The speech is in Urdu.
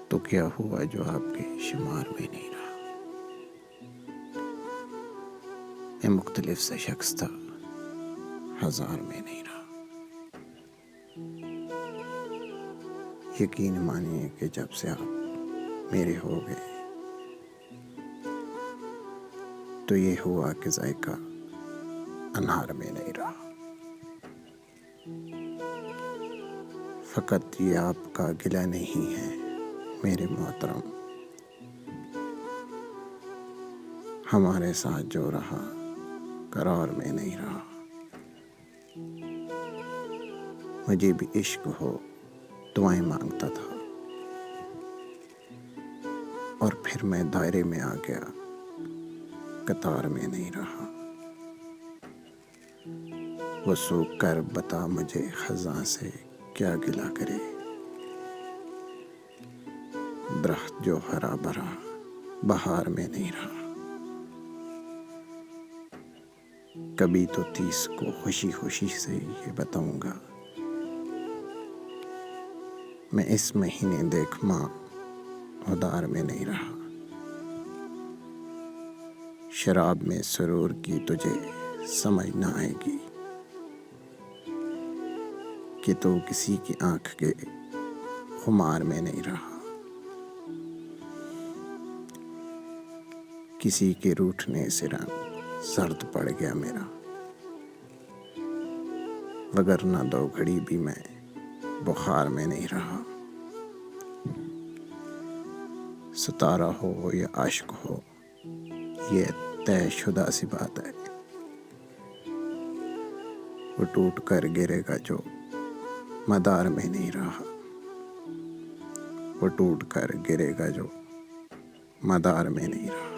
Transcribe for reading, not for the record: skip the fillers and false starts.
تو کیا ہوا جو آپ کے شمار میں نہیں رہا؟ میں مختلف سے شخص تھا، ہزار میں نہیں رہا۔ یقین مانیے کہ جب سے آپ میرے ہو گئے تو یہ ہوا کہ ذائقہ انہار میں نہیں رہا۔ فقط یہ آپ کا گلہ نہیں ہے میرے محترم، ہمارے ساتھ جو رہا قرار میں نہیں رہا۔ مجھے بھی عشق ہو دعائیں مانگتا تھا، اور پھر میں دائرے میں آ گیا، قطار میں نہیں رہا۔ وہ سوکھ کر بتا مجھے خزاں سے کیا گلہ کرے، درخت جو ہرا بھرا بہار میں نہیں رہا۔ کبھی تو 30 کو خوشی خوشی سے یہ بتاؤں گا، میں اس مہینے دیکھ ماں ادار میں نہیں رہا۔ شراب میں سرور کی تجھے سمجھ نہ آئے گی کہ تو کسی کی آنکھ کے خمار میں نہیں رہا۔ کسی کے روٹھنے سے رنگ زرد پڑ گیا میرا، وگرنہ 2 گھڑی بھی میں بخار میں نہیں رہا۔ ستارہ ہو یا عشق ہو، یہ طے شدہ سی بات ہے، وہ ٹوٹ کر گرے گا جو مدار میں نہیں رہا۔ وہ ٹوٹ کر گرے گا جو مدار میں نہیں رہا۔